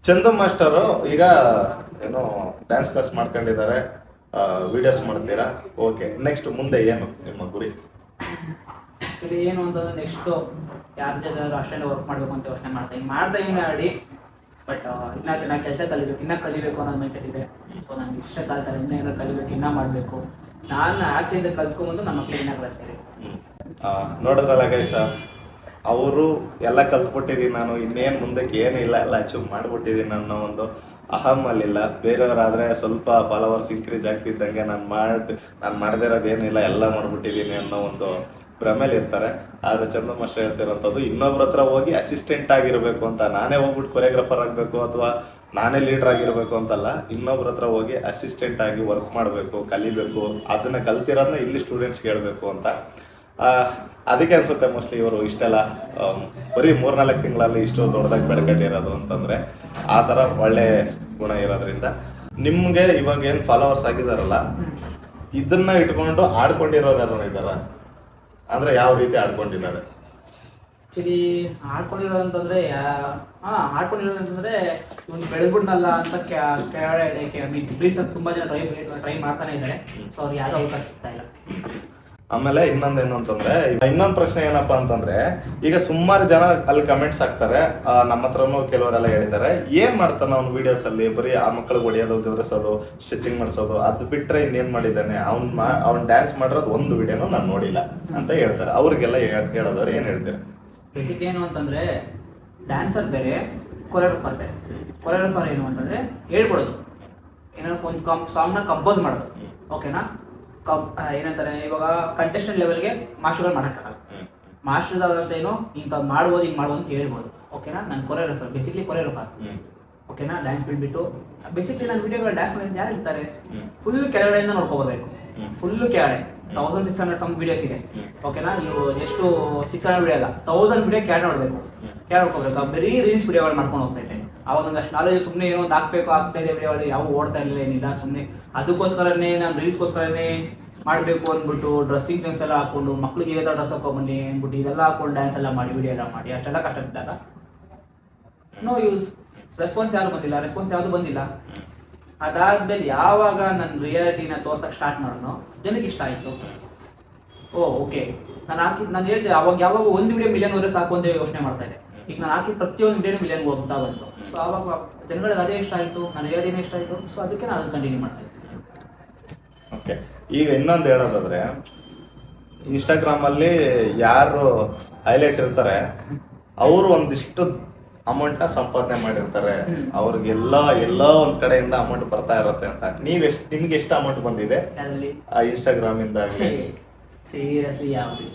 Chandu master ಈಗ ಏನೋ dance class ಮಾಡ್ಕೊಂಡಿದ್ದಾರೆ, ವಿಡಿಯೋಸ್ ಮಾಡ್ತೀರಾ. ಓಕೆ, ನೆಕ್ಸ್ಟ್ ಮುಂದೆ ಏನು ನಿಮ್ಮ ಗುರಿ? ಆ್ಯಕ್ಚುಲಿ ಏನು ಅಂತಂದ್ರೆ ನೆಕ್ಸ್ಟು ಯಾರ ಜೊತೆ ಅಷ್ಟೇ ವರ್ಕ್ ಮಾಡಬೇಕು ಅಂತ ಯೋಚನೆ ಮಾಡ್ತಾ ಇದ್ದೀನಿ ಆಡಿ. ಬಟ್ ಇನ್ನೂ ಚೆನ್ನಾಗಿ ಕೆಲಸ ಕಲಿಬೇಕು, ಇನ್ನೂ ಕಲಿಬೇಕು ಅನ್ನೋದು ಮೈಂಡ್ಸೆಟ್ ಇದೆ. ಸೊ ನನಗೆ ಇಷ್ಟ ಸಾಲ್ತಾರೆ, ಇನ್ನೂ ಏನೋ ಕಲಿಬೇಕು, ಇನ್ನೂ ಮಾಡಬೇಕು. ನಾನು ಆಚೆಯಿಂದ ಕಲ್ತ್ಕೊಂಡ್ಬಂದು ನಮ್ಮ ಮಕ್ಕಳಿಗೆ ಇನ್ನೂ ಕಲಿಸ್ತೀನಿ. ನೋಡಿದ್ರಲ್ಲ ಗೈಸ, ಅವರು ಎಲ್ಲ ಕಲ್ತ್ಬಿಟ್ಟಿದ್ದೀನಿ, ನಾನು ಇನ್ನೇನು ಮುಂದಕ್ಕೆ ಏನಿಲ್ಲ, ಎಲ್ಲ ಅಚೀವ್ ಮಾಡಿಬಿಟ್ಟಿದ್ದೀನಿ ಅನ್ನೋ ಒಂದು ಅಹಮಲ್ಲಿಲ್ಲ. ಬೇರೆಯವರಾದರೆ ಸ್ವಲ್ಪ ಫಾಲೋವರ್ಸ್ ಇನ್ಕ್ರೀಸ್ ಆಗ್ತಿದ್ದಂಗೆ ನಾನು ಮಾಡದಿರೋದೇನಿಲ್ಲ, ಎಲ್ಲ ಮಾಡಿಬಿಟ್ಟಿದ್ದೀನಿ ಅನ್ನೋ ಒಂದು ಭ್ರಮೇಲಿ ಇರ್ತಾರೆ. ಆದರೆ ಚಂದು ಮಾಸ್ಟರ್ ಹೇಳ್ತಿರೋಂಥದ್ದು ಇನ್ನೊಬ್ರ ಹತ್ರ ಹೋಗಿ ಅಸಿಸ್ಟೆಂಟ್ ಆಗಿರಬೇಕು ಅಂತ, ನಾನೇ ಹೋಗ್ಬಿಟ್ಟು ಕೊರಿಯೋಗ್ರಾಫರ್ ಆಗಬೇಕು ಅಥವಾ ನಾನೇ ಲೀಡರ್ ಆಗಿರಬೇಕು ಅಂತಲ್ಲ, ಇನ್ನೊಬ್ರ ಹತ್ರ ಹೋಗಿ ಅಸಿಸ್ಟೆಂಟ್ ಆಗಿ ವರ್ಕ್ ಮಾಡಬೇಕು, ಕಲಿಬೇಕು, ಅದನ್ನು ಕಲ್ತಿರೋದನ್ನ ಇಲ್ಲಿ ಸ್ಟೂಡೆಂಟ್ಸ್ಗೆ ಹೇಳಬೇಕು ಅಂತ. ಅದಕ್ಕೆ ಅನ್ಸುತ್ತೆ ಮೋಸ್ಟ್ಲಿ ಇವರು ಇಷ್ಟೆಲ್ಲ ಬರೀ 3-4 ತಿಂಗಳಲ್ಲಿ ಇಷ್ಟು ದೊಡ್ಡದಾಗಿ ಬೆಳ್ಕೊಂಡಿರೋದು ಅಂತಂದರೆ ಆ ಥರ ಒಳ್ಳೆ ಗುಣ ಇರೋದ್ರಿಂದ. ನಿಮಗೆ ಇವಾಗ ಏನು ಫಾಲೋವರ್ಸ್ ಆಗಿದಾರಲ್ಲ, ಇದನ್ನ ಇಟ್ಕೊಂಡು ಆಡ್ಕೊಂಡಿರೋರು ಯಾರು ಇದ್ದಾರ? ಅಂದರೆ ಯಾವ ರೀತಿ ಆಡ್ಕೊಂಡಿದ್ದಾರೆ? ಆ್ಯಕ್ಚುಲಿ ಆಡ್ಕೊಂಡಿರೋದಂತಂದರೆ ಆಡ್ಕೊಂಡಿರೋದಂತಂದರೆ ಒಂದು ಬೆಳೆದ್ಬಿಡ್ನಲ್ಲ ಅಂತ ಕೆಳಗಡೆ ಬೀಡ್ಸ್ ಅಂತ ತುಂಬ ಜನ ಟ್ರೈ ಮಾಡ್ತಾನೆ ಇದ್ದಾರೆ. ಸೊ ಅವ್ರಿಗೆ ಯಾವುದೋ ಅವಕಾಶ ಸಿಗ್ತಾ ಇಲ್ಲ. ಆಮೇಲೆ ಇನ್ನೊಂದೇನು ಅಂತಂದ್ರೆ, ಇನ್ನೊಂದು ಪ್ರಶ್ನೆ ಏನಪ್ಪಾ ಅಂತಂದ್ರೆ, ಈಗ ಸುಮಾರು ಜನ ಅಲ್ಲಿ ಕಮೆಂಟ್ಸ್ ಹಾಕ್ತಾರೆ, ನಮ್ಮ ಹತ್ರನೂ ಕೆಲವರೆಲ್ಲ ಹೇಳಿದ್ದಾರೆ, ಏನ್ ಮಾಡ್ತಾನೆ ಅವ್ನು ವಿಡಿಯೋಸ್ ಅಲ್ಲಿ, ಬರೀ ಆ ಮಕ್ಕಳಿಗೆ ಹೊಡೆಯೋದು, ತಿರ್ಸೋದು, ಸ್ಟಿಚಿಂಗ್ ಮಾಡಿಸೋದು, ಅದು ಬಿಟ್ರೆ ಇನ್ನೇನ್ ಮಾಡಿದ್ದಾನೆ, ಅವ್ನ್ ಡ್ಯಾನ್ಸ್ ಮಾಡಿರೋದು ಒಂದು ವಿಡಿಯೋನು ನಾನು ನೋಡಿಲ್ಲ ಅಂತ ಹೇಳ್ತಾರೆ. ಅವ್ರಿಗೆಲ್ಲ ಹೇಳೋದವ್ರು ಏನ್ ಹೇಳ್ತಾರೆ? ಬೇಸಿಕ್ ಏನು ಅಂತಂದ್ರೆ, ಡ್ಯಾನ್ಸರ್ ಬೇರೆ, ಕೊರಿಯೋಗ್ರಾಫರ್ ಬೇರೆ. ಕೊರಿಯೋಗ್ರಾಫರ್ ಏನು ಅಂತಂದ್ರೆ ಹೇಳ್ಕೊಡೋದು, ಏನೋ ಒಂದು ಸಾಂಗ್ನ ಕಂಪೋಸ್ ಮಾಡೋದು. ಓಕೆನಾ? ಏನಂತಾರೆ, ಇವಾಗ ಕಂಟೆಸ್ಟೆಂಟ್ ಲೆವೆಲ್ಗೆ ಮಾಸ್ಟರ್ಗಳು ಮಾಡೋಕ್ಕಾಗಲ್ಲ. ಮಾಸ್ಟರ್ದಾದಂತ ಏನು ಇಂಥದ್ದು ಮಾಡ್ಬೋದು, ಹಿಂಗೆ ಮಾಡ್ಬೋದು ಅಂತ ಹೇಳ್ಬೋದು. ಓಕೆನಾ? ನಾನು ಕೊರಿಯೋಗ್ರಾಫರ್, ಬೇಸಿಕ್ಲಿ ಕೊರಿಯೋಗ್ರಾಫರ್. ಓಕೆನಾ? ಡ್ಯಾನ್ಸ್ ಬಿಟ್ಬಿಟ್ಟು ಬೇಸಿಕ್ಲಿ ನನ್ನ ವಿಡಿಯೋಗಳು ಡ್ಯಾನ್ಸ್ ಮಾಡಿದ್ದು ಯಾರು ಇರ್ತಾರೆ, ಫುಲ್ ಕೆಳಗಡೆಯಿಂದ ನೋಡ್ಕೋಬರ್ಬೇಕು. ಫುಲ್ಲು ಕೆಳಗಡೆ 1600 ಸಮ್ ವಿಡಿಯೋಸ್ ಇದೆ. ಓಕೆನಾ? ನೀವು ಎಷ್ಟು 600 ವಿಡಿಯೋ ಅಲ್ಲ, 1000 ವಿಡಿಯೋ ಕೆಳಗೆ ನೋಡಬೇಕು, ಕೆಳಗೆ ನೋಡ್ಕೋಬೇಕು. ಬರೀ ರೀಲ್ಸ್ ವಿಡಿಯೋಗಳು ಮಾಡ್ಕೊಂಡು ಹೋಗ್ತಾ ಇದ್ದೆ. ಅವಾಗೊಂದಷ್ಟು ನಾಲೆಜ್ ಸುಮ್ಮನೆ ಏನೋ ಒಂದು ಆಗ್ತಾ ಇದೆ ವಿಡಿಯೋಗಳು, ಯಾವ ಓಡ್ತಾ ಇರಲಿಲ್ಲ, ಏನಿಲ್ಲ. ಸುಮ್ಮನೆ ಅದಕ್ಕೋಸ್ಕರನೇ ನಾನು ರೀಲ್ಸ್ಗೋಸ್ಕರನೇ ಮಾಡಬೇಕು ಅಂದ್ಬಿಟ್ಟು ಡ್ರೆಸ್ಸಿಂಗ್ ಸೆನ್ಸ್ ಎಲ್ಲ ಹಾಕೊಂಡು ಮಕ್ಳಿಗೆ ಇದೇ ಥರ ಡ್ರೆಸ್ ಹಾಕೊಂಡ್ಬನ್ನಿ ಅಂದ್ಬಿಟ್ಟು ಇದೆಲ್ಲ ಹಾಕೊಂಡು ಡ್ಯಾನ್ಸ್ ಎಲ್ಲ ಮಾಡಿ ವಿಡಿಯೋ ಎಲ್ಲ ಮಾಡಿ ಅಷ್ಟೆಲ್ಲ ಕಷ್ಟ ಬಿದ್ದಾಗ ನೋ ಯೂಸ್. ರೆಸ್ಪಾನ್ಸ್ ಯಾವುದು ಬಂದಿಲ್ಲ. ಅದಾದ್ಮೇಲೆ ಯಾವಾಗ ನನ್ನ ರಿಯಾಲಿಟಿನ ತೋರ್ಸಕ್ಕೆ ಸ್ಟಾರ್ಟ್ ಮಾಡೋಣ, ಜನಕ್ಕೆ ಇಷ್ಟ ಆಯಿತು. ಓಕೆ, ನಾನು ಹೇಳ್ದೆ ಯಾವಾಗ ಒಂದು ವಿಡಿಯೋ ಮಿಲಿಯನ್ ಹೋದ್ರೆ ಸಾಕು ಅಂತ ಯೋಚನೆ ಮಾಡ್ತಾ ಇದ್ದೆ. ಈಗ ನಾನು ಹಾಕಿದ ಪ್ರತಿಯೊಂದು ವಿಡಿಯೋನು ಮಿಲಿಯನ್ ಹೋಗ್ತಾ ಬಂತು. ಸೊ ಆವಾಗ ಜನಗಳಿಗೆ ಅದೇ ಇಷ್ಟ ಆಯಿತು, ನನ್ನ ರಿಯಾಲಿಟಿನೇ ಇಷ್ಟ ಆಯಿತು. ಸೊ ಅದಕ್ಕೆ ನಾನು ಅದನ್ನು ಕಂಟಿನ್ಯೂ ಮಾಡ್ತಾ ಇದ್ದೆ. ಓಕೆ, ಈಗ ಇನ್ನೊಂದು ಹೇಳೋದಾದ್ರೆ, ಇನ್ಸ್ಟಾಗ್ರಾಮಲ್ಲಿ ಯಾರು ಹೈಲೈಟ್ ಇರ್ತಾರೆ ಅವರು ಒಂದಿಷ್ಟು ಅಮೌಂಟ್ನ ಸಂಪಾದನೆ ಮಾಡಿರ್ತಾರೆ, ಅವ್ರಿಗೆಲ್ಲ ಒಂದ್ ಕಡೆಯಿಂದ ಅಮೌಂಟ್ ಬರ್ತಾ ಇರುತ್ತೆ ಅಂತ. ನಿಮ್ಗೆ ಎಷ್ಟು ಅಮೌಂಟ್ ಬಂದಿದೆ ಇನ್ಸ್ಟಾಗ್ರಾಮ್ ಇಂದ? ಸೀರಿಯಸ್ಲಿ ಯಾವುದು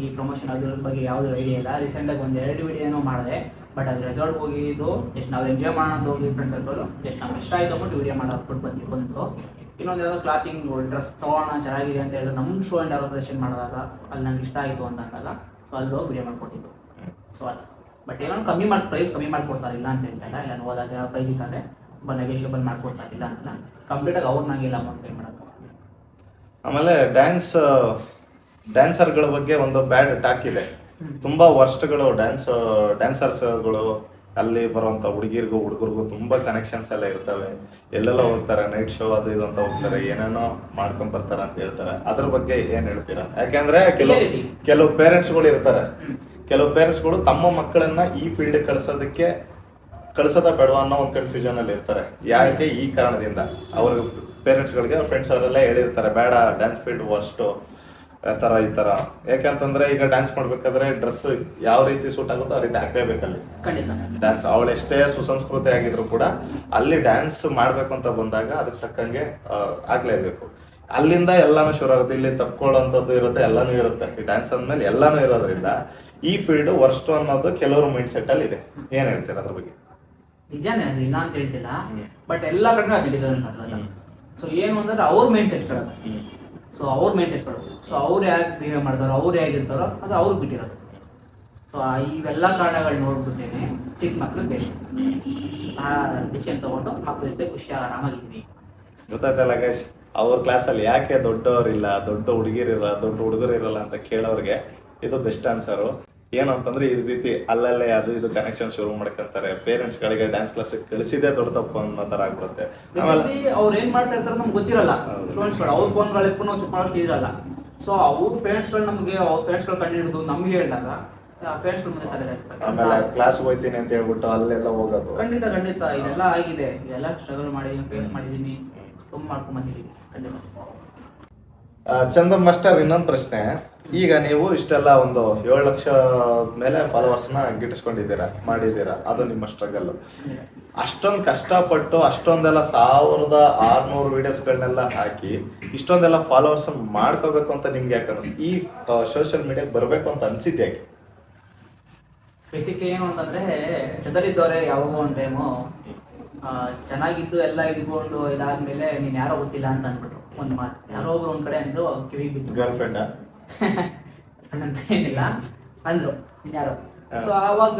ಈ ಪ್ರಮೋಷನ್ ಅದ್ರ ಬಗ್ಗೆ ಯಾವುದು ಐಡಿಯಾ ಇಲ್ಲ. ರೀಸೆಂಟಾಗಿ 1-2 ವಿಡಿಯೋನೂ ಮಾಡಿದೆ. ಬಟ್ ಅದು ರೆಸಾರ್ಟ್ ಹೋಗಿದ್ದು ಜಸ್ಟ್ ನಾವು ಎಂಜಾಯ್ ಮಾಡೋಣ ಅಂತ ಹೋಗಿ ಫ್ರೆಂಡ್ಸ್ ಸರ್ಕಲ್, ಜಸ್ಟ್ ನಮ್ಗೆ ಇಷ್ಟ ಆಯಿತು ಅಂದ್ಬಿಟ್ಟು ವಿಡಿಯೋ ಮಾಡೋಕ್ಬಿಟ್ಟು ಬಂತು. ಇನ್ನೊಂದು ಯಾವುದೋ ಕ್ಲಾತಿಂಗ್ ಡ್ರೆಸ್ ತೊಗೋಣ ಚೆನ್ನಾಗಿದೆ ಅಂತ ಹೇಳಿದ್ರೆ ನಮ್ಮ ಶೋ ಆ್ಯಂಡ್ ಯಾರೋ ಸಜೆಷನ್ ಮಾಡಿದಾಗ ಅಲ್ಲಿ ನಂಗೆ ಇಷ್ಟ ಆಯಿತು ಅಂತ ಅಂದಾಗ ಸೊ ಅಲ್ಲಿ ಹೋಗಿ ವಿಡಿಯೋ ಮಾಡಿಕೊಟ್ಟಿದ್ದು. ಸೊ ಅದು ಬಟ್ ಏನೋ ಪ್ರೈಸ್ ಕಮ್ಮಿ ಮಾಡಿಕೊಡ್ತಾರೆ, ಇಲ್ಲ ಅಂತ ಹೇಳ್ತಾರೆ. ಇಲ್ಲ ಹೋದಾಗ ಪ್ರೈಸ್ ಇದ್ದಾರೆ ನೆಗೋಷಿಯಬಲ್ ಮಾಡಿಕೊಡ್ತಾರೆ, ಇಲ್ಲ ಅಂತಲ್ಲ. ಕಂಪ್ಲೀಟಾಗಿ ಅವ್ರು ನಂಗೆ ಇಲ್ಲ ಅಮೌಂಟ್ ಪೇ ಮಾಡೋದು. ಆಮೇಲೆ ಡ್ಯಾನ್ಸರ್ಗಳ ಬಗ್ಗೆ ಒಂದು ಬ್ಯಾಡ್ ಟಾಕ್ ಇದೆ. ತುಂಬಾ ವರ್ಷಗಳು ಡ್ಯಾನ್ಸರ್ಸ್ಗಳು ಅಲ್ಲಿ ಬರುವಂತ ಹುಡುಗರಿಗೂ ತುಂಬಾ ಕನೆಕ್ಷನ್ಸ್ ಎಲ್ಲ ಇರ್ತವೆ. ಎಲ್ಲೆಲ್ಲ ಹೋಗ್ತಾರೆ, ನೈಟ್ ಶೋ ಅದು ಇದು ಅಂತ ಹೋಗ್ತಾರೆ, ಏನೇನೋ ಮಾಡ್ಕೊಂಡ್ ಬರ್ತಾರೆ ಅಂತ ಹೇಳ್ತಾರೆ. ಅದ್ರ ಬಗ್ಗೆ ಏನ್ ಹೇಳ್ತೀರಾ? ಯಾಕೆಂದ್ರೆ ಕೆಲವು ಪೇರೆಂಟ್ಸ್ಗಳು ಇರ್ತಾರೆ, ಕೆಲವು ಪೇರೆಂಟ್ಸ್ಗಳು ತಮ್ಮ ಮಕ್ಕಳನ್ನ ಈ ಫೀಲ್ಡ್ ಕಳ್ಸೋದ ಬೇಡವಾ ಅನ್ನೋ ಒಂದು ಕನ್ಫ್ಯೂಷನ್ ಅಲ್ಲಿ ಇರ್ತಾರೆ. ಯಾಕೆ? ಈ ಕಾರಣದಿಂದ ಅವ್ರಿಗೆ ಪೇರೆಂಟ್ಸ್ಗಳಿಗೆ ಅವ್ರ ಫ್ರೆಂಡ್ಸ್ ಅವರೆಲ್ಲ ಹೇಳಿರ್ತಾರೆ, ಬೇಡ ಡ್ಯಾನ್ಸ್ ಫೀಲ್ಡ್ ಅಷ್ಟು ಈ ತರ. ಯಾಕಂತಂದ್ರೆ ಈಗ ಡ್ಯಾನ್ಸ್ ಮಾಡ್ಬೇಕಾದ್ರೆ ಡ್ರೆಸ್ ಯಾವ ರೀತಿ ಸೂಟ್ ಆಗುತ್ತೋ ಆ ರೀತಿ ಹಾಕಲೇಬೇಕಲ್ಲಿ ಡ್ಯಾನ್ಸ್. ಅವಳೆಷ್ಟೇ ಸುಸಂಸ್ಕೃತಿ ಆಗಿದ್ರು ಕೂಡ ಅಲ್ಲಿ ಡ್ಯಾನ್ಸ್ ಮಾಡ್ಬೇಕು ಅಂತ ಬಂದಾಗ ಅದಕ್ಕೆ ತಕ್ಕಂಗೆ ಆಗ್ಲೇಬೇಕು. ಅಲ್ಲಿಂದ ಎಲ್ಲಾನು ಶುರು ಆಗುತ್ತೆ. ಇಲ್ಲಿ ತಪ್ಕೊಳ್ಳೋಂಥದ್ದು ಇರುತ್ತೆ, ಎಲ್ಲಾನು ಇರುತ್ತೆ. ಈ ಡ್ಯಾನ್ಸ್ ಅಂದ್ಮೇಲೆ ಎಲ್ಲಾನು ಇರೋದ್ರಿಂದ ಈ ಫೀಲ್ಡ್ ವರ್ಸ್ಟ್ ಅನ್ನೋದು ಕೆಲವರು ಮೈಂಡ್ ಸೆಟ್ ಅಲ್ಲಿ ಇದೆ. ಏನ್ ಹೇಳ್ತೀರಾ ಅದ್ರ ಬಗ್ಗೆ? ನಿಜಾನೇ, ಅದು ಇಲ್ಲ ಅಂತ ಹೇಳ್ತಿಲ್ಲ, ಬಟ್ ಎಲ್ಲ ಕಡೆ ಅದಿದೆ. ಸೊ ಏನು ಅಂದ್ರೆ ಅವ್ರ ಮೈಂಡ್ ಸೆಟ್ ಕರೋದು. ಸೊ ಅವ್ರ ಮೈಂಡ್ ಸೆಟ್ ಕೊಡೋದು. ಸೊ ಅವ್ರು ಹೇಗೆ ಬಿಹೇವ್ ಮಾಡ್ತಾರೋ, ಅವ್ರು ಹೇಗಿರ್ತಾರೋ ಅದು ಅವ್ರಿಗೆ ಬಿಟ್ಟಿರೋದು. ಸೊ ಇವೆಲ್ಲ ಕಾರಣಗಳು ನೋಡ್ಬಿಟ್ಟೇನೆ ಚಿಕ್ಕ ಮಕ್ಳಿಗೆ ಬೇಸ್ಟ್ ಆ ಡಿಸಿಷನ್ ತೊಗೊಂಡು ಮಕ್ಳ ಜೊತೆ ಖುಷಿಯಾಗಿ ಆರಾಮಾಗಿದ್ವಿ. ಗೊತ್ತಾಯ್ತಲ್ಲ ಗೈಸ್, ಅವ್ರ ಕ್ಲಾಸಲ್ಲಿ ಯಾಕೆ ದೊಡ್ಡವರಿಲ್ಲ, ದೊಡ್ಡ ಹುಡುಗಿರಿಲ್ಲ, ದೊಡ್ಡ ಹುಡುಗರು ಇರಲ್ಲ ಅಂತ ಕೇಳೋರಿಗೆ ಇದು ಬೆಸ್ಟ್ ಆನ್ಸರು. ಏನು ಅಂತಂದ್ರೆ ಈ ರೀತಿ ಅಲ್ಲಲ್ಲೇ ಅದು ಇದು ಕನೆಕ್ಷನ್ ಶುರು ಮಾಡ್ಕೊಂತಾರೆ. ಪೇರೆಂಟ್ಸ್ ಗಳಿಗೆ ಡ್ಯಾನ್ಸ್ ಕ್ಲಾಸ್ ಕಳಿಸಿದೇ ದೊಡ್ಡ ತಪ್ಪು ಅನ್ನೋ ತರ ಆಗ್ಬಿಡುತ್ತೆ. ಅವ್ರು ಏನ್ ಮಾಡ್ತಾ ಇರ್ತಾರೆ ನಮ್ಗೆ ಗೊತ್ತಿರಲ್ಲ. ಸ್ಟೂಡೆಂಟ್ಸ್ಗಳು ಅವ್ರ ಫೋನ್ಗಳು ಎತ್ಕೊಂಡು ನಾವು ಚೆಕ್ ಮಾಡೋಷ್ಟು ಇರಲ್ಲ. ಸೊ ಅವ್ರ ಫ್ರೆಂಡ್ಸ್ಗಳು ನಮಗೆ ಅವ್ರ ಫ್ರೆಂಡ್ಸ್ಗಳು ಕಂಡು ಹಿಡಿದು ನಮ್ಗೆ ಹೇಳಿದಾಗ ಫ್ರೆಂಡ್ಸ್ಗಳು ಮುಂದೆ ತಲೆ ಆಮೇಲೆ ಕ್ಲಾಸ್ ಹೋಗ್ತೀನಿ ಅಂತ ಹೇಳ್ಬಿಟ್ಟು ಅಲ್ಲೆಲ್ಲ ಹೋಗೋದು. ಖಂಡಿತ ಇದೆಲ್ಲ ಆಗಿದೆ. ಇದೆಲ್ಲ ಸ್ಟ್ರಗಲ್ ಮಾಡಿ ಫೇಸ್ ಮಾಡಿದೀನಿ, ತುಂಬ ಮಾಡ್ಕೊಂಡ್ ಬಂದಿದ್ದೀನಿ ಖಂಡಿತ. ಚಂದನ್ ಮಾಸ್ಟರ್, ಇನ್ನೊಂದು ಪ್ರಶ್ನೆ. ಈಗ ನೀವು ಇಷ್ಟೆಲ್ಲ ಒಂದು 7 ಲಕ್ಷ ಮೇಲೆ ಫಾಲೋವರ್ಸ್ನ ಮಾಡಿದ್ದೀರಾ, ಅದು ನಿಮ್ಮ ಸ್ಟ್ರಗಲ್. ಅಷ್ಟೊಂದು ಕಷ್ಟಪಟ್ಟು ಅಷ್ಟೊಂದೆಲ್ಲ 1600 ವಿಡಿಯೋಸ್ಗಳನ್ನೆಲ್ಲ ಹಾಕಿ ಇಷ್ಟೊಂದೆಲ್ಲ ಫಾಲೋವರ್ಸ್ ಮಾಡ್ಕೋಬೇಕು ಅಂತ ನಿಮ್ಗೆ ಯಾಕೆ ಅನಿಸ್ತು? ಈ ಸೋಷಿಯಲ್ ಮೀಡಿಯಾಗೆ ಬರಬೇಕು ಅಂತ ಅನ್ಸಿದ್ದು ಯಾಕೆ? ಬೇಸಿಕ್ಲಿ ಏನು ಅಂತಂದ್ರೆ, ಚದರಿದ್ದವ್ರೆ ಯಾವಾಗೋ ಒಂದು ಟೈಮು ಚೆನ್ನಾಗಿದ್ದು ಎಲ್ಲ ಇದ್ಕೊಂಡು ಇದಾದ್ಮೇಲೆ ನೀನ್ ಯಾರೋ ಗೊತ್ತಿಲ್ಲ ಅಂತ ಅಂದ್ಬಿಟ್ರು ಒಂದು ಮಾತು. ಯಾರೋ ಒಬ್ರು ಒಂದ್ ಕಡೆ ಅಂದ್ರು, ಕಿವಿಗೆ ಬಿತ್ತು. ಗರ್ಲ್ ಫ್ರೆಂಡ್ ಅಂತ ಏನಿಲ್ಲ ಅಂದ್ರು ಯಾರೋ. ಸೊ ಆವಾಗ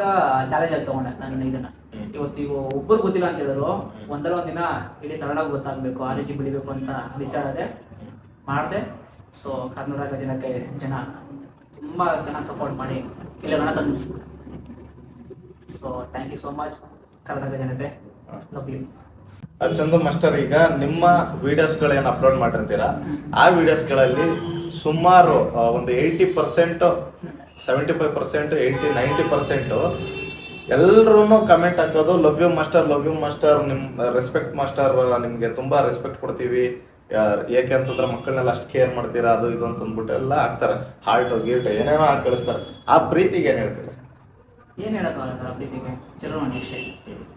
ಚಾಲೆಂಜ್ ಆಗಿ ತಗೊಂಡೆ ನನ್ನ ಇದನ್ನ. ಇವತ್ತು ಒಬ್ಬರು ಗೊತ್ತಿಲ್ಲ ಅಂತ ಹೇಳಿದ್ರು, ಒಂದಲ್ಲ ಒಂದಿನ ಇಡೀ ಕನ್ನಡ ಗೊತ್ತಾಗಬೇಕು, ಆ ರೀತಿ ಬೆಳಿಬೇಕು ಅಂತ ಡಿಸೈಡ್ ಆದೆ, ಮಾಡಿದೆ. ಸೊ ಕರ್ನಾಟಕ ಜನಕ್ಕೆ ಜನ ತುಂಬ ಚೆನ್ನಾಗಿ ಸಪೋರ್ಟ್ ಮಾಡಿ ಇಲ್ಲಿ ಗಣ ತಂದು. So thank you so much Karnataka ಜನತೆ, ಲವ್ ಯು. ಚಂದು ಮಾಸ್ಟರ್, ಈಗ ನಿಮ್ಮ ವಿಡಿಯೋಸ್ಗಳೇನು ಅಪ್ಲೋಡ್ ಮಾಡಿರ್ತೀರಾ, ಆ ವಿಡಿಯೋಸ್ಗಳಲ್ಲಿ ಸುಮಾರು ಒಂದು 80%, 75%, 80-90% ಎಲ್ಲರೂ ಕಮೆಂಟ್ ಹಾಕೋದು ಲವ್ ಯು ಮಾಸ್ಟರ್, ನಿಮ್ಮ ರೆಸ್ಪೆಕ್ಟ್ ಮಾಸ್ಟರ್, ನಿಮ್ಗೆ ತುಂಬಾ ರೆಸ್ಪೆಕ್ಟ್ ಕೊಡ್ತೀವಿ, ಏಕೆ ಅಂತಂದ್ರೆ ಮಕ್ಕಳನ್ನೆಲ್ಲ ಅಷ್ಟು ಕೇರ್ ಮಾಡ್ತೀರಾ, ಅದು ಇದು ಅಂತ ಅಂದ್ಬಿಟ್ಟು ಎಲ್ಲ ಹಾಕ್ತಾರೆ. ಹಾರ್ಟ್ ಗೀಟ್ ಏನೇನೋ ಹಾಕಿ ಕಳಿಸ್ತಾರೆ. ಆ ಪ್ರೀತಿಗೆ ಏನ್ ಹೇಳ್ತೀರಾ? ಏನು ಹೇಳೋಕ್ಕಾಗಲ್ಲ, ಪ್ರೀತಿಗೆ ಚಿರೋಣಿ ಅಷ್ಟೇ,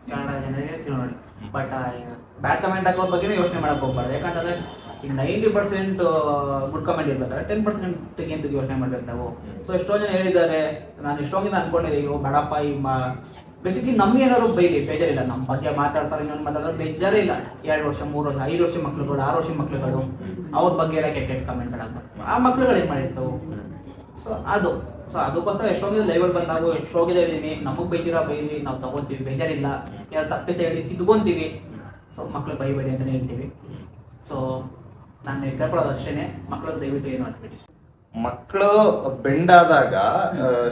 ಕನ್ನಡ ಜನರಿಗೆ ಚಿರೋಣಿ. ಬಟ್ ಈಗ ಬ್ಯಾಡ್ ಕಮೆಂಟ್ ಹಾಕೋದ್ರ ಬಗ್ಗೆ ಯೋಚನೆ ಮಾಡಕ್ಕೆ ಹೋಗ್ಬಾರ್ದು. ಯಾಕಂತಂದ್ರೆ ಈಗ 90% ಗುಡ್ ಕಮೆಂಟ್ ಇರ್ಬೇಕಾದ್ರೆ 10% ಅಂತ ಯೋಚನೆ ಮಾಡ್ಬೇಕು ನಾವು. ಸೊ ಎಷ್ಟೋ ಜನ ಹೇಳಿದ್ದಾರೆ, ನಾನು ಎಷ್ಟೊಂದಿನ ಅನ್ಕೊಂಡಿದ್ದೆ, ಅಯ್ಯೋ ಬೇಡಪ್ಪ ಈ ಬೇಸಿಕ್ಲಿ ನಮ್ಗೆ ಏನಾದ್ರು ಬೇಜಾರಿಲ್ಲ, ನಮ್ಮ ಬಗ್ಗೆ ಮಾತಾಡ್ತಾರೆ, ಇನ್ನೊಂದು ಮಾತಾಡಿದ್ರೆ ಬೇಜಾರೇ ಇಲ್ಲ. 2 ವರ್ಷ 3 ವರ್ಷ 5 ವರ್ಷ ಮಕ್ಳುಗಳು 6 ವರ್ಷ ಮಕ್ಳುಗಳು ಅವ್ರ ಬಗ್ಗೆ ಎಲ್ಲ ಕೆಟ್ಟ ಕಮೆಂಟ್ಗಳಾಗ್ತಾರೆ. ಆ ಮಕ್ಳುಗಳು ಏನು ಮಾಡಿರ್ತಾವೆ. ಸೊ ಅದಕ್ಕೋಸ್ಕರ ಎಷ್ಟೊಂದು ಲೈವಲ್ಲಿ ಬಂದಾಗ ಎಷ್ಟೋಗಿದೆ ಹೇಳಿದೀನಿ, ನಮಗೆ ಬೈತೀರಾ ಬೈಲಿ, ನಾವು ತಗೋತೀವಿ, ಬೇಜಾರಿಲ್ಲ. ಯಾರು ತಪ್ಪಿತ ಹೇಳಿ ತಿದ್ಕೊಂತೀವಿ. ಸೊ ಮಕ್ಳು ಬೈಬೇಡಿ ಅಂತಲೇ ಹೇಳ್ತೀವಿ. ಸೊ ನಾನು ಕೇಳ್ಕೊಳ್ಳೋದು ಅಷ್ಟೇ, ಮಕ್ಕಳು ದಯವಿಟ್ಟು ಏನು ಮಾಡ್ತೀವಿ. ಮಕ್ಕಳು ಬೆಂಡಾದಾಗ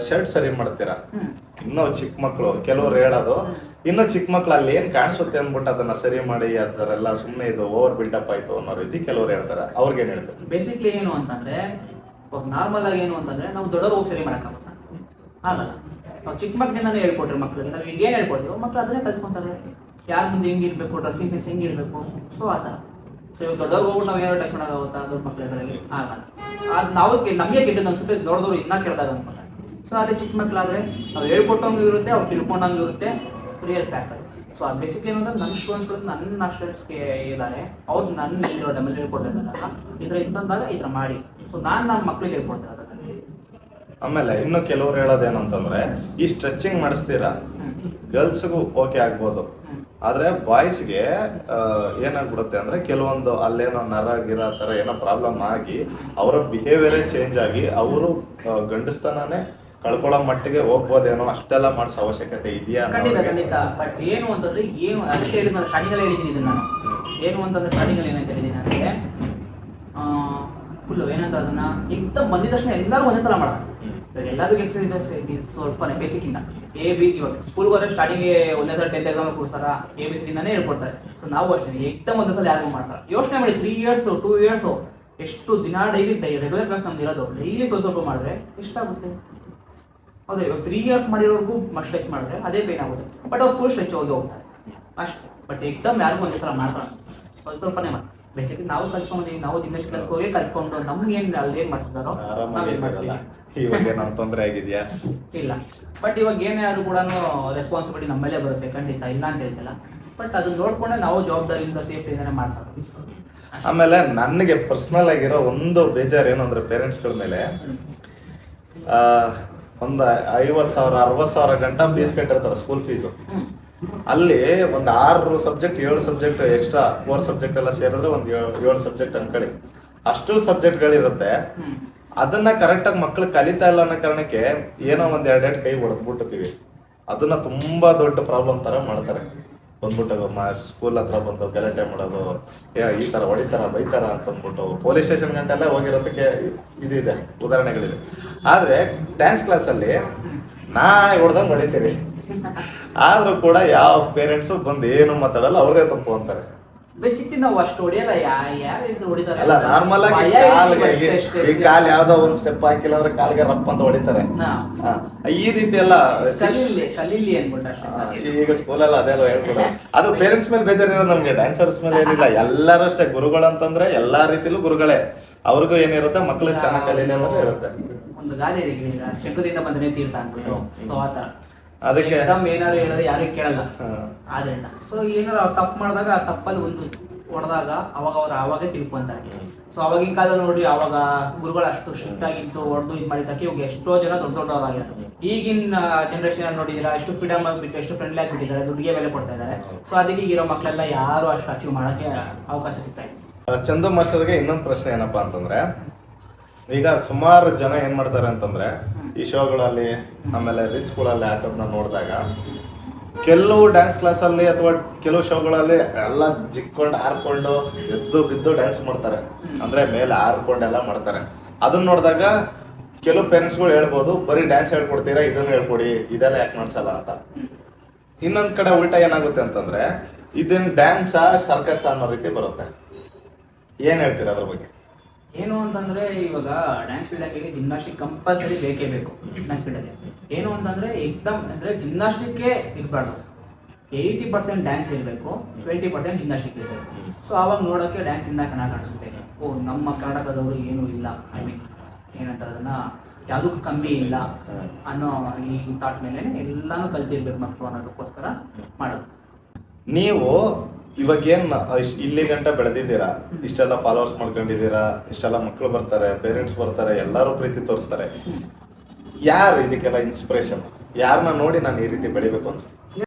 ಶರ್ಟ್ ಸರಿ ಮಾಡ್ತೀರಾ. ಇನ್ನೂ ಚಿಕ್ಕ ಮಕ್ಕಳು ಕೆಲವ್ರು ಹೇಳೋದು, ಇನ್ನು ಚಿಕ್ಕ ಮಕ್ಳು ಅಲ್ಲಿ ಏನ್ ಕಾಣಿಸುತ್ತೆ ಅಂದ್ಬಿಟ್ಟು ಅದನ್ನ ಸರಿ ಮಾಡಿ ಆ ಥರ ಎಲ್ಲ ಸುಮ್ಮನೆ ಇದು ಓವರ್ ಬಿಲ್ಡಪ್ ಆಯ್ತು ಅನ್ನೋ ರೀತಿ ಕೆಲವ್ರು ಹೇಳ್ತಾರೆ. ಅವ್ರಿಗೇನು ಹೇಳ್ತಾರೆ? ಬೇಸಿಕ್ಲಿ ಏನು ಅಂತಂದ್ರೆ, ನಾರ್ಮಲ್ ಆಗಿ ಏನು ಅಂತಂದ್ರೆ, ನಾವು ದೊಡ್ಡವ್ರು ಹೋಗಿ ಸರಿ ಮಾಡೋಕ್ಕಾಗುತ್ತಾ? ಆಗಲ್ಲ. ನಾವು ಚಿಕ್ಕ ಮಕ್ಕಳಿಂದಾನೇ ಹೇಳ್ಕೊಟ್ರಿ ಮಕ್ಳಿಗೆ, ನಾವು ಈಗ ಏನು ಹೇಳ್ಕೊಡ್ತೀವೋ ಮಕ್ಳು ಅದನ್ನೇ ಕಲ್ತ್ಕೊಂತಾರೆ. ಯಾರ ಮುಂದೆ ಹೆಂಗಿರ್ಬೇಕು, ಡ್ರೆಸ್ಸಿಂಗ್ ಸೆನ್ಸ್ ಹೆಂಗಿರ್ಬೇಕು. ಸೊ ಆ ಥರ. ಸೊ ಇವಾಗ ದೊಡ್ಡವ್ರಿಗೆ ಹೋಗ್ಬಿಟ್ಟು ನಾವು ಏನೋ ಟಚ್ ಮಾಡೋಕ್ಕಾಗುತ್ತಾ? ದೊಡ್ಡ ಮಕ್ಕಳುಗಳಿಗೆ ಆಗಲ್ಲ. ಅದು ನಾವು ನಮಗೆ ಕೆಟ್ಟದ್ದು ಅನ್ಸುತ್ತೆ, ದೊಡ್ಡದವ್ರು ಇನ್ನೂ ಕೆಟ್ಟದಾಗ ಅನ್ಕೊಂತಾರೆ. ಸೊ ಅದೇ ಚಿಕ್ಕ ಮಕ್ಕಳಾದ್ರೆ ನಾವು ಹೇಳ್ಕೊಟ್ಟಂಗೂ ಇರುತ್ತೆ, ಅವ್ರು ತಿಳ್ಕೊಂಡಂಗೂ ಇರುತ್ತೆ, ರಿಯಲ್ ಫ್ಯಾಕ್ಟ್ ಅದು. ಸೊ ಅದು ಬೇಸಿಕ್ಲಿ ಏನು ಅಂದ್ರೆ, ನನ್ನ ಸ್ಟೂಡೆಂಟ್ಸ್ಗಳು ನನ್ನ ಸ್ಟೂಡೆಂಟ್ಸ್ಗೆ ಇದ್ದಾರೆ, ಅವ್ರು ನನ್ನ ಇರೋ ಟೈಮಲ್ಲಿ ಹೇಳ್ಕೊಟ್ಟಿರ್ತಾರಲ್ಲ, ಈ ಥರ ಇತ್ತಂದಾಗ ಈ ಥರ ಮಾಡಿ. ಸೊ ನನ್ನ ಮಕ್ಳಿಗೆ ಹೇಳ್ಕೊಡ್ತಾರೆ. ಆಮೇಲೆ ಇನ್ನು ಕೆಲವ್ರು ಹೇಳೋದೇನು ಅಂತಂದ್ರೆ, ಈ ಸ್ಟ್ರೆಚಿಂಗ್ ಮಾಡಿಸ್ತೀರಾ, ಗರ್ಲ್ಸ್ಗೂ ಓಕೆ ಆಗ್ಬೋದು, ಆದ್ರೆ ಬಾಯ್ಸ್ಗೆ ಏನಾಗ್ಬಿಡುತ್ತೆ ಅಂದ್ರೆ, ಕೆಲವೊಂದು ಅಲ್ಲೇನೋ ನರ ಗಿರ ಥರ ಏನೋ ಪ್ರಾಬ್ಲಮ್ ಆಗಿ ಅವರ ಬಿಹೇವಿಯರೇ ಚೇಂಜ್ ಆಗಿ ಅವರು ಗಂಡಸ್ತನೇ ಕಳ್ಕೊಳ್ಳೋ ಮಟ್ಟಿಗೆ ಹೋಗ್ಬೋದೇನೋ, ಅಷ್ಟೆಲ್ಲ ಮಾಡಿಸೋ ಅವಶ್ಯಕತೆ ಇದೆಯಾ? ಖಂಡಿತ. ಬಟ್ ಏನು ಅಂತಂದ್ರೆ, ಏನು ಅದಕ್ಕೆ ಹೇಳಿದ್ ನಾನು ಸ್ಟಾರ್ಟಿಂಗಲ್ಲಿ ಹೇಳಿದ್ದೀನಿ ಇದನ್ನ. ನಾನು ಏನು ಅಂತಂದ್ರೆ, ಸ್ಟಾರ್ಟಿಂಗಲ್ಲಿ ಏನಂತ ಹೇಳಿದ್ದೀನಿ ಅಂದರೆ, ಫುಲ್ಲು ಏನಂತ ಅದನ್ನ ಏಕ್ದಮ್ ಬಂದಿದ ತಕ್ಷಣ ಎಲ್ಲರೂ ಒಂದೇ ಥರ ಮಾಡೋಣ. ಇವಾಗ ಎಲ್ಲದಕ್ಕೂ ಎಕ್ಸರ್ಸೈಸ್ ಸ್ವಲ್ಪನೇ ಬೇಸಿಕ್ಕಿಂದ ಇವಾಗ ಸ್ಕೂಲ್ಗೆ ಹೋದ್ರೆ ಸ್ಟಾರ್ಟಿಂಗ್ಗೆ ಒಂದೇ ಸಲ 10th ಎಕ್ಸಾಮ್ ಕೂರಿಸ್ತಾರ, ABCDಯಿಂದನೇ ಹೇಳ್ಕೊಡ್ತಾರೆ. ಸೊ ನಾವು ಅಷ್ಟೇ ಏಕ್ದಮ್ ಒಂದೇ ಸಲ ಯಾರಿಗೂ ಮಾಡ್ತಾರೆ. ಯೋಚನೆ ಮಾಡಿ 3 years 2 years ಎಷ್ಟು ದಿನ ಡೈಲಿ ರೆಗ್ಯುಲರ್ ಕ್ಲಾಸ್ ನಮ್ದು ಇರೋದು, ಡೈಲಿ ಸ್ವಲ್ಪ ಮಾಡಿದ್ರೆ ಎಷ್ಟಾಗುತ್ತೆ? ಹೌದಾ? ಇವಾಗ 3 years ಮಾಡಿರೋರ್ಗೂ ಸ್ಟ್ರೆಚ್ ಮಾಡಿದ್ರೆ ಅದೇ ಪೇನ್ ಆಗುತ್ತೆ. ಬಟ್ ಅವ್ರು ಫುಲ್ ಸ್ಟ್ರೆಚ್ ಹೋಗ್ತಾರೆ ಅಷ್ಟೇ. ಬಟ್ ಏಕ್ದಮ್ ಯಾರಿಗೂ ಒಂದೇ ಸಲ ಮಾಡ್ತಾರೆ, ಸ್ವಲ್ಪನೇ ಮಾಡಿ. ಬೇಸಿಕ್ಲಿ ನಾವು ಕಲ್ಸ್ಕೊಂಡಿದ್ದೀವಿ, ನಾವು ಜಿಮ್ನಾಸ್ಟಿಕ್ ಕ್ಲಾಸ್ಗೆ ಹೋಗಿ ಕಲ್ಸ್ಕೊಂಡು ನಮ್ಗೆ ಏನು ಅಲ್ಲಿ ಏನು ಮಾಡ್ತಿದ್ದಾರೋ ನಾವೇನು ಮಾಡ್ತೀವಿ. ಇವಾಗ ನಾವು ತೊಂದರೆ ಆಗಿದೆಯಾ? ಇಲ್ಲ. ಬಟ್ ಇವಾಗ ಏನೇ ಆದ್ರೂ ಕೂಡ ರೆಸ್ಪಾನ್ಸಿಬಿಲಿಟಿ ನಮ್ಮ ಮೇಲೆ ಬರುತ್ತೆ, ಖಂಡಿತ ಇಲ್ಲ ಅಂತ ಹೇಳ್ತಿಲ್ಲ. ಬಟ್ ಅದನ್ನ ನೋಡ್ಕೊಂಡೆ ನಾವು ಜವಾಬ್ದಾರಿಯಿಂದ ಸೇಫ್ಟಿಯಿಂದಾನೆ ಮಾಡ್ಸೋದು. ಆಮೇಲೆ ನನಗೆ ಪರ್ಸನಲ್ ಆಗಿರೋ ಒಂದು ಬೇಜಾರು ಏನು ಅಂದ್ರೆ, ಪೇರೆಂಟ್ಸ್ಗಳ ಮೇಲೆ ಒಂದು 50,000 60,000 ಗಂಟ ಫೀಸ್ ಕಟ್ಟಿರ್ತಾರೆ, ಸ್ಕೂಲ್ ಫೀಸು. ಅಲ್ಲಿ ಒಂದು 6 subject 7 subject extra core subject ಎಲ್ಲ ಸೇರಿದ್ರೆ ಒಂದು 7 ಸಬ್ಜೆಕ್ಟ್ ಅನ್ಕೊಳ್ಳಿ, ಅಷ್ಟು ಸಬ್ಜೆಕ್ಟ್ಗಳಿರುತ್ತೆ. ಅದನ್ನ ಕರೆಕ್ಟಾಗಿ ಮಕ್ಕಳು ಕಲಿತಾ ಇಲ್ಲ ಅನ್ನೋ ಕಾರಣಕ್ಕೆ ಏನೋ ಒಂದ್ 2 ಕೈ ಹೊಡೆದ್ಬಿಟ್ಟಿರ್ತೀವಿ. ಅದನ್ನ ತುಂಬಾ ದೊಡ್ಡ ಪ್ರಾಬ್ಲಮ್ ತರ ಮಾಡ್ತಾರೆ. ಬಂದ್ಬಿಟ್ಟು ಸ್ಕೂಲ್ ಹತ್ರ ಬಂದು ಗಲಾಟೆ ಮಾಡೋದು, ಈ ತರ ಹೊಡಿತಾರ ಬೈತಾರ ಅಂತ ಅಂದ್ಬಿಟ್ಟು ಪೊಲೀಸ್ ಸ್ಟೇಷನ್ ಗಂಟೆಲ್ಲ ಹೋಗಿರೋದಕ್ಕೆ ಇದಿದೆ, ಉದಾಹರಣೆಗಳಿದೆ. ಆದ್ರೆ ಡ್ಯಾನ್ಸ್ ಕ್ಲಾಸಲ್ಲಿ ನಾ ಹೊಡೆದಂಗೆ ಹೊಡಿತೀವಿ, ಆದ್ರೂ ಕೂಡ ಯಾವ ಪೇರೆಂಟ್ಸು ಬಂದು ಏನು ಮಾತಾಡಲ್ಲ, ಅವ್ರದೇ ತಪ್ಪು ಅಂತಾರೆ. ಬೇಸಿಕ್ಲಿ ನಾವು ಅಷ್ಟು ಹೊಡಿಯಲ್ಲ, ಯಾರು ಹೊಡಿತಾರೆ ಅಲ್ಲ, ನಾರ್ಮಲ್ ಆಗಿ ಭಯ ಇತ್ತು ಕಾಲ್ಗೆ ಅಷ್ಟೇ. ಈ ಕಾಲ್ ಯಾವ್ದೋ ಒಂದ್ ಸ್ಟೆಪ್ ಹಾಕಿಲ್ಲ ಅಂದ್ರೆ ಕಾಲ್ಗೆ ರಪ್ಪ ಅಂತ ಹೊಡಿತಾರೆ. ಹಾ. ಹಾ, ಈ ರೀತಿ ಎಲ್ಲ ಕಲೀಲಿ ಅನ್ಬಿಟ್ಟು ಅಷ್ಟೇ. ಈಗ ಸ್ಕೂಲಲ್ಲಿ ಅದೆಲ್ಲ ಹೇಳ್ಕೊಡ. ಅದು ಪೇರೆಂಟ್ಸ್ ಮೇಲೆ ಬೇಜಾರಿರೋದು, ನಮ್ಗೆ ಡ್ಯಾನ್ಸರ್ಸ್ ಮೇಲೆ ಏನಿಲ್ಲ. ಎಲ್ಲರೂ ಅಷ್ಟೇ, ಗುರುಗಳಂತಂದ್ರೆ ಎಲ್ಲಾ ರೀತಿಲೂ ಗುರುಗಳೇ. ಅವ್ರಿಗೂ ಏನಿರುತ್ತೆ, ಮಕ್ಳು ಚೆನ್ನಾಗಿ ಕಲೀಲಿ ಅನ್ನೋದು ಇರುತ್ತೆ. ಒಂದು ಗಾದೆ ಇದೆ, ಶಂಕದಿಂದ ಬಂದನೆ ತೀರ್ಥ ಅಂದ್ಬಿಟ್ಟು. ಸೊ ಆತರ ಅದಕ್ಕೆ ಏನಾರು ಹೇಳಿದ್ರೆ ಯಾರಿಗೂ ಕೇಳಲ್ಲ. ಹಾ. ಆದ್ರಿಂದ ಸೊ ಏನಾರು ಅವ್ರು ತಪ್ಪು ಮಾಡಿದಾಗ ಆ ತಪ್ಪಲ್ಲಿ ಒಂದು ಹೊಡೆದಾಗ ಅವಾಗ ಅವ್ರು ಆವಾಗೇ ತಿಳ್ಕೊಂತಾರೆ. ಸೊ ಅವಾಗಿನ ಕಾಲದಲ್ಲಿ ನೋಡಿ, ಅವಾಗ ಗುರುಗಳು ಅಷ್ಟು ಸ್ಟ್ರಿಕ್ಟ್ ಆಗಿತ್ತು, ಹೊಡೆದು ಇದು ಮಾಡಿದ್ದಕ್ಕೆ ಇವಾಗ ಎಷ್ಟೋ ಜನ ದೊಡ್ಡ ದೊಡ್ಡವರಾಗಿದ್ದಾರೆ. ಈಗಿನ ಜನರೇಷನ್ ನೋಡಿದಿರಾ, ಎಷ್ಟು ಫ್ರೀಡಮ್ ಆಗಿಬಿಟ್ಟು ಎಷ್ಟು ಫ್ರೆಂಡ್ಲಿ ಆಗಿಬಿಟ್ಟಿದ್ದಾರೆ, ದುಡ್ಡಿಗೆ ಬೆಲೆ ಕೊಡ್ತಾ ಇದ್ದಾರೆ. ಸೊ ಅದಕ್ಕೆ ಈಗಿರೋ ಮಕ್ಕಳೆಲ್ಲ ಯಾರು ಅಷ್ಟು ಅಚೀವ್ ಮಾಡೋಕ್ಕೆ ಅವಕಾಶ ಸಿಗ್ತಾ ಇದೆ. ಚಂದು ಮಾಸ್ಟರ್ಗೆ ಇನ್ನೊಂದು ಪ್ರಶ್ನೆ ಏನಪ್ಪಾ ಅಂತಂದ್ರೆ, ಈಗ ಸುಮಾರು ಜನ ಏನ್ ಮಾಡ್ತಾರೆ ಅಂತಂದ್ರೆ, ಈ ಶೋಗಳಲ್ಲಿ ಆಮೇಲೆ ರೀಲ್ಸ್ಗಳಲ್ಲಿ ಹಾಕೋದನ್ನ ನೋಡಿದಾಗ, ಕೆಲವು ಡ್ಯಾನ್ಸ್ ಕ್ಲಾಸಲ್ಲಿ ಅಥವಾ ಕೆಲವು ಶೋಗಳಲ್ಲಿ ಎಲ್ಲ ಜಿಕ್ಕೊಂಡು ಹಾರ್ಕೊಂಡು ಎದ್ದು ಬಿದ್ದು ಡ್ಯಾನ್ಸ್ ಮಾಡ್ತಾರೆ, ಅಂದ್ರೆ ಮೇಲೆ ಹಾರ್ಕೊಂಡೆಲ್ಲ ಮಾಡ್ತಾರೆ. ಅದನ್ನ ನೋಡಿದಾಗ ಕೆಲವು ಪೇರೆಂಟ್ಸ್ಗಳು ಹೇಳ್ಬೋದು, ಬರೀ ಡ್ಯಾನ್ಸ್ ಹೇಳ್ಕೊಡ್ತೀರಾ, ಇದನ್ನ ಹೇಳ್ಕೊಡಿ, ಇದೆಲ್ಲ ಯಾಕೆ ಮಾಡ್ಸಲ್ಲ ಅಂತ. ಇನ್ನೊಂದ್ ಕಡೆ ಉಲ್ಟಾ ಏನಾಗುತ್ತೆ ಅಂತಂದ್ರೆ, ಇದನ್ನ ಡ್ಯಾನ್ಸ್ ಸರ್ಕಸ್ ಅನ್ನೋ ರೀತಿ ಬರುತ್ತೆ. ಏನ್ ಹೇಳ್ತೀರಾ ಅದ್ರ ಬಗ್ಗೆ? ಏನು ಅಂತಂದ್ರೆ, ಇವಾಗ ಡ್ಯಾನ್ಸ್ ಫೀಲ್ಡಾಗಿ ಜಿಮ್ನಾಸ್ಟಿಕ್ ಕಂಪಲ್ಸರಿ ಬೇಕೇ ಬೇಕು. ಡ್ಯಾನ್ಸ್ ಫೀಲ್ಡಲ್ಲಿ ಏನು ಅಂತಂದ್ರೆ, ಎಕ್ದಮ್ ಅಂದ್ರೆ ಜಿಮ್ನಾಸ್ಟಿಕ್ಕೇ ಇರಬಾರ್ದು. 80% ಡ್ಯಾನ್ಸ್ ಇರಬೇಕು, 20% ಜಿಮ್ನಾಸ್ಟಿಕ್ ಇರಬೇಕು. ಸೊ ಆವಾಗ ನೋಡೋಕ್ಕೆ ಡ್ಯಾನ್ಸ್ ಇಂದ ಚೆನ್ನಾಗಿ ಕಾಣಿಸುತ್ತೆ. ಓ, ನಮ್ಮ ಕರ್ನಾಟಕದವರು ಏನೂ ಇಲ್ಲ, ಐ ಮೀನ್ ಏನಂತಾರೆ ಅದನ್ನ, ಯಾವುದಕ್ಕೂ ಕಮ್ಮಿ ಇಲ್ಲ ಅನ್ನೋ ಈ ಥಾಟ್ ಮೇಲೆ ಎಲ್ಲಾನು ಕಲ್ತಿರ್ಬೇಕು ಮಕ್ಕಳು ಅನ್ನೋದಕ್ಕೋಸ್ಕರ ಮಾಡೋದು. ನೀವು ಇವಾಗ ಏನ್ ಇಲ್ಲಿ ಗಂಟ ಬೆಳೆದಿದ್ದೀರಾ, ಇಷ್ಟೆಲ್ಲ ಫಾಲೋವರ್ಸ್ ಮಾಡ್ಕೊಂಡಿದ್ದೀರಾ, ಇಷ್ಟೆಲ್ಲ ಮಕ್ಕಳು ಬರ್ತಾರೆ, ಪೇರೆಂಟ್ಸ್ ಬರ್ತಾರೆ, ಎಲ್ಲರೂ ಪ್ರೀತಿ ತೋರಿಸ್ತಾರೆ. ಯಾರು ಇದಕ್ಕೆಲ್ಲ ಇನ್ಸ್ಪಿರೇಷನ್? ಯಾರನ್ನ ನೋಡಿ ನಾನು ಈ ರೀತಿ ಬೆಳಿಬೇಕು ಅನ್ಸುತ್ತೆ?